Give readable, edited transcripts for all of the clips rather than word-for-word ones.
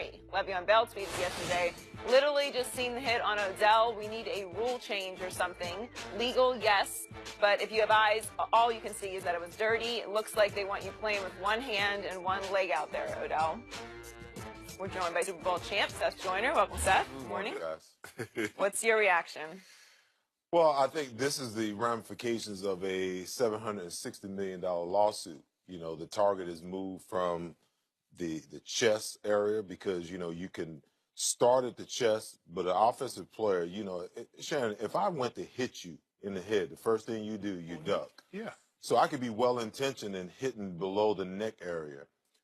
3. Le'Veon Bell tweeted yesterday, literally just seen the hit on Odell. We need a rule change or something. Legal, yes, but if you have eyes, all you can see is that it was dirty. It looks like they want you playing with one hand and one leg out there, Odell. We're joined by Super Bowl champ Seth Joyner. Welcome, Seth. Good morning. What's your reaction? Well, I think this is the ramifications of a $760 million lawsuit. You know, the target is moved from the chest area because, you know, you can start at the chest, but an offensive player, you know, Sharon, if I went to hit you in the head, the first thing you do, you duck. Yeah. So I could be well-intentioned in hitting below the neck area.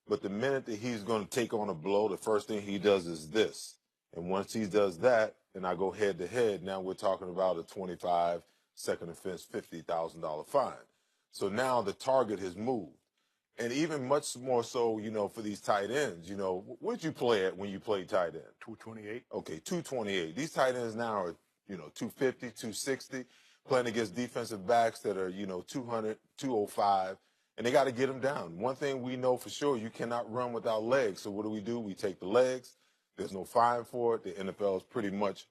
But the minute that he's going to take on a blow, the first thing he does is this. And once he does that, and I go head-to-head, now we're talking about a 25-second offense, $50,000 fine. So now the target has moved. And even much more so, you know, for these tight ends, you know, where'd you play at when you played tight end? 228. Okay, 228. These tight ends now are, you know, 250, 260, playing against defensive backs that are, you know, 200, 205, and they got to get them down. One thing we know for sure, you cannot run without legs. So what do? We take the legs. There's no fine for it. The NFL has pretty much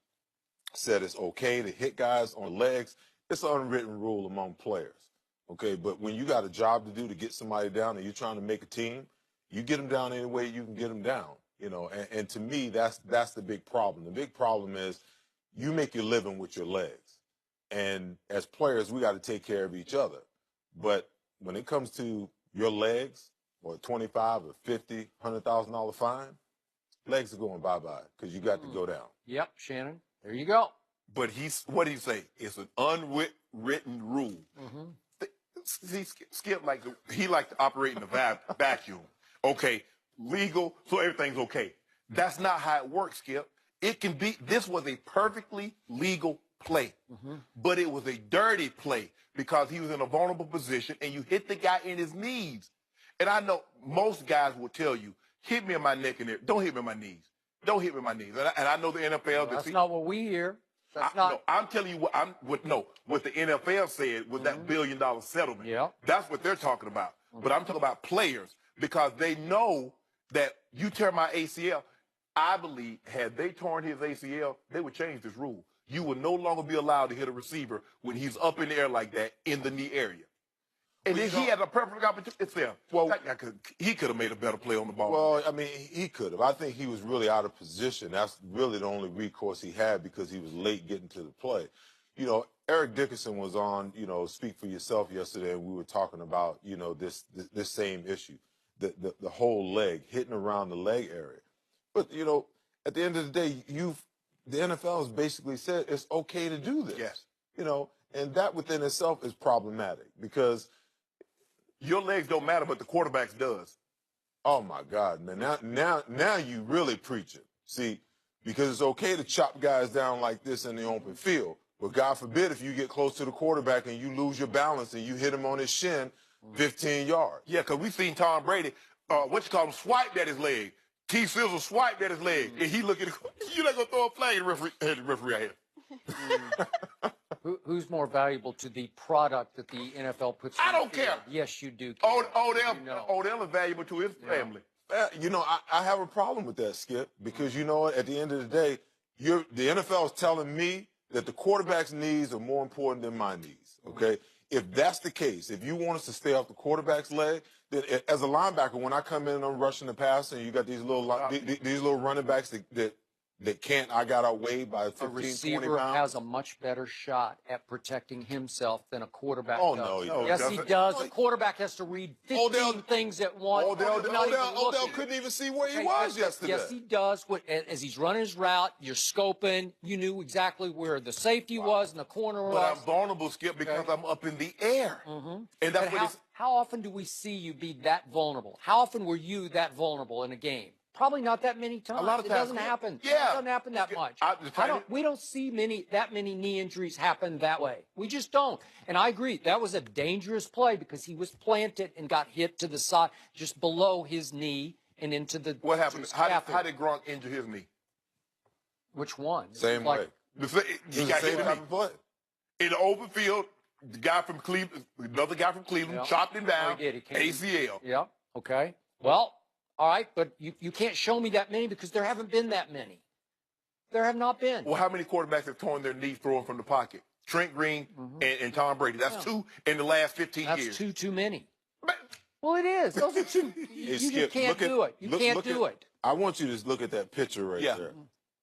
said it's okay to hit guys on legs. It's an unwritten rule among players. Okay, but when you got a job to do to get somebody down and you're trying to make a team, you get them down any way you can get them down, you know, and to me, that's the big problem. The big problem is you make your living with your legs. And as players, we got to take care of each other. But when it comes to your legs or 25 or 50, $100,000 fine, legs are going bye-bye because you got to go down. Yep, Shannon, there you go. But what did he say? It's an unwritten rule. Mm-hmm. See, Skip, he likes to operate in a vacuum. Okay, legal, so everything's okay. That's not how it works, Skip. It can be, this was a perfectly legal play, but it was a dirty play because he was in a vulnerable position and you hit the guy in his knees. And I know most guys will tell you, hit me in my neck and there. Don't hit me in my knees. Don't hit me in my knees. And I know the NFL. Well, that's not what we hear. No, I'm telling you what the NFL said was that $1 billion settlement. Yeah. That's what they're talking about. But I'm talking about players because they know that you tear my ACL. I believe had they torn his ACL, they would change this rule. You would no longer be allowed to hit a receiver when he's up in the air like that in the knee area. And then he had a perfect opportunity. It's there. Well, he could have made a better play on the ball. Well, I mean, he could have. I think he was really out of position. That's really the only recourse he had because he was late getting to the play. You know, Eric Dickerson was on, you know, Speak for Yourself yesterday, and we were talking about, you know, this same issue, the whole leg, hitting around the leg area. But, you know, at the end of the day, the NFL has basically said it's okay to do this. Yes. You know, and that within itself is problematic because your legs don't matter, but the quarterback's does. Oh my God, man! Now you really preaching. See, because it's okay to chop guys down like this in the open field, but God forbid if you get close to the quarterback and you lose your balance and you hit him on his shin, 15 yards. Yeah, because we've seen Tom Brady, swipe at his leg. T. Sizzle swiped at his leg, and he looked at it. You're not gonna throw a flag at the referee right here. Who's more valuable to the product that the NFL puts on I don't the field? care. Yes, you do. Odell is valuable to his family. You know, I have a problem with that, Skip, because you know what? At the end of the day, the NFL is telling me that the quarterback's knees are more important than my knees, okay? If that's the case, if you want us to stay off the quarterback's leg, then as a linebacker, when I come in and I'm rushing the pass and you got these little running backs that can't, I got outweighed by 15, 20 pounds. A receiver has a much better shot at protecting himself than a quarterback does. no, he doesn't. Yes, he does. A quarterback has to read 15 things at once. Odell couldn't even see where he was yesterday. Yes, he does. As he's running his route, you're scoping. You knew exactly where the safety was and the corner was. But I'm vulnerable, Skip, because I'm up in the air. And that's how often do we see you be that vulnerable? How often were you that vulnerable in a game? Probably not that many times. A lot of times. It doesn't happen. Yeah. It doesn't happen that much. We don't see that many knee injuries happen that way. We just don't. And I agree. That was a dangerous play because he was planted and got hit to the side, just below his knee and into the. What happened? How did Gronk injure his knee? Which one? Same way. He got hit in the open field. The guy from Cleveland, another guy from Cleveland, chopped him down. He did. ACL. Yeah. Okay. Well, All right, but you can't show me that many because there haven't been that many. There have not been. Well, how many quarterbacks have torn their knee throwing from the pocket? Trent Green and Tom Brady. That's 2 in the last 15 years. That's too many. But, Well, it is. Those are two. You just can't do it. You can't do it. I want you to look at that picture right Yeah. there.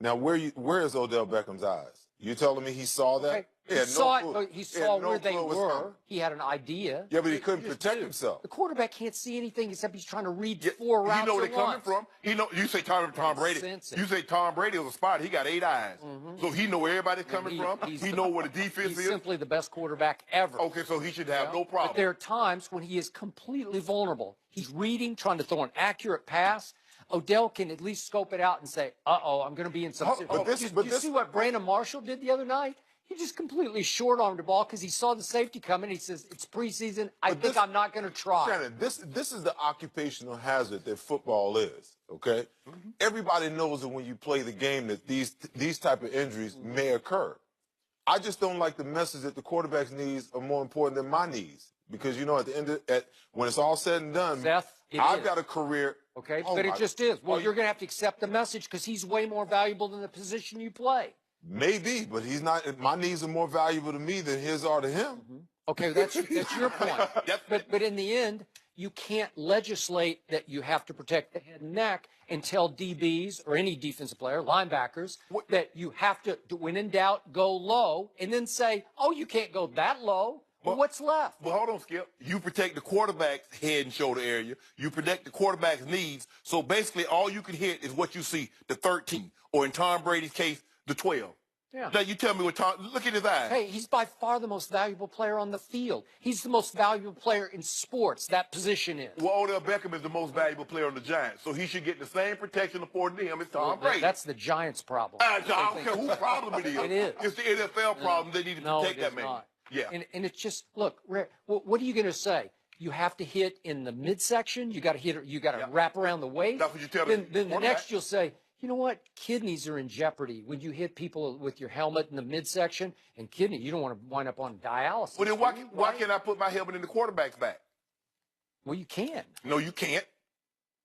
Now, where is Odell Beckham's eyes? You telling me he saw that? Okay. He He had saw clue. it, but he He saw had no where they clue it was were. coming. He had an idea. Yeah, but he couldn't just protect do. himself. The quarterback can't see anything except he's trying to read yeah, 4 routes he know where at they're coming once. from. He know. You say Tom Brady. Sense it. You say Tom Brady was a spot. He got 8 eyes, so he know where everybody's coming from. he's He know where the defense He's is. simply the best quarterback ever. Okay, so he should have no problem. But there are times when he is completely vulnerable. He's reading, trying to throw an accurate pass. Odell can at least scope it out and say, "Uh-oh, I'm going to be in some." Did you see what Brandon Marshall did the other night? He just completely short-armed the ball because he saw the safety coming. He says, "It's preseason. I think I'm not going to try." Shannon, this is the occupational hazard that football is. Okay, everybody knows that when you play the game that these type of injuries may occur. I just don't like the message that the quarterback's knees are more important than my knees because you know at the end when it's all said and done, Seth, I've got a career. Okay, Oh but it just is. Well, Oh, you're going to have to accept the message because he's way more valuable than the position you play. Maybe, but he's not. My knees are more valuable to me than his are to him. Okay, that's your point. But in the end, you can't legislate that you have to protect the head and neck and tell DBs or any defensive player, linebackers, that you have to, when in doubt, go low, and then say, "Oh, you can't go that low." Well, what's left? Well, hold on, Skip. You protect the quarterback's head and shoulder area. You protect the quarterback's knees. So basically, all you can hit is what you see, the 13, or in Tom Brady's case, the 12. Yeah. Now, you tell me what Tom, look at his eyes. Hey, he's by far the most valuable player on the field. He's the most valuable player in sports, that position is. Well, Odell Beckham is the most valuable player on the Giants, so he should get the same protection afforded to him as Tom Brady. That's the Giants' problem. I don't care whose problem it is. It is. It's the NFL problem. They need to protect that man. Not. Yeah. And it's just, look, what are you going to say? You have to hit in the midsection. You got to hit. You got to wrap around the waist. That's what you tell Then me. the next you'll say, you know what? Kidneys are in jeopardy when you hit people with your helmet in the midsection and kidney. You don't want to wind up on dialysis. Well, then why can't I put my helmet in the quarterback's back? Well, you can. No, you can't.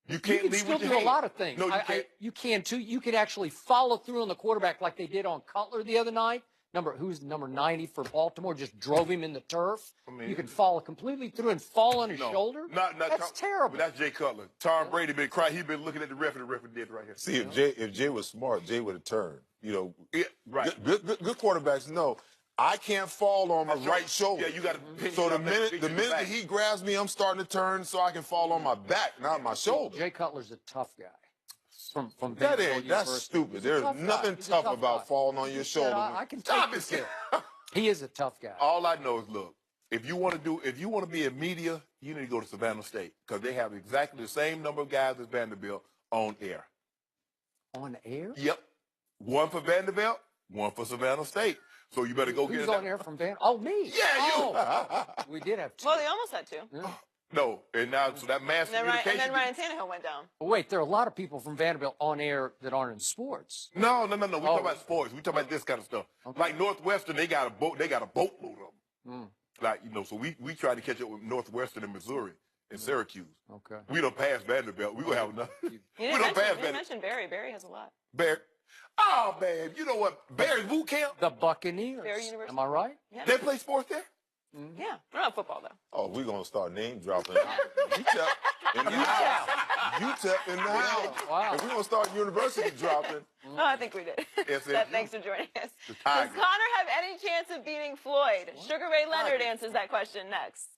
You You can't can leave still with your do a hand. lot of things. No, you can't. You can too. You can actually follow through on the quarterback like they did on Cutler the other night. Who's number 90 for Baltimore? Just drove him in the turf. You can follow completely through and fall on his shoulder. That's terrible. But that's Jay Cutler. Tom Brady been crying. He's been looking at the ref, and the ref did right here. See, if Jay was smart, Jay would have turned. You know, Yeah, right. good quarterbacks know I can't fall on my right shoulder. Yeah, you got to. So the minute that he grabs me, I'm starting to turn so I can fall on my back, not my shoulder. Jay Cutler's a tough guy. From That's stupid. There's nothing tough about falling on your shoulder. I can take this kid. He is a tough guy. All I know is, look, if you want to be in media, you need to go to Savannah State because they have exactly the same number of guys as Vanderbilt on air. On air? Yep, one for Vanderbilt, one for Savannah State. So you better go get it. Who's on air from Van? Oh, me. Yeah, you. Oh. We did have two. Well, they almost had to. Yeah. No, and now so that mass And communication. then Ryan Tannehill went down. But wait, there are a lot of people from Vanderbilt on air that aren't in sports. No. We talk about sports. We talk about this kind of stuff. Okay. Like Northwestern, they got a boatload of them. Like so we try to catch up with Northwestern in Missouri, in Syracuse. Okay. We don't pass Vanderbilt. We gonna have enough. You We didn't don't pass mention, Vanderbilt. mention Barry. Barry has a lot. Bear. Oh man, you know what? Barry's boot camp. The Buccaneers. Barry University. Am I right? Yeah. They play sports there. Yeah. We're not football though. Oh, we're gonna start name dropping. UTEP in the house. UTEP in the house. Wow. If we're gonna start university dropping, Oh, I think we did. Yes, Thanks for joining us. Does Tigers. Connor have any chance of beating Floyd? Sugar Ray Leonard answers that question next.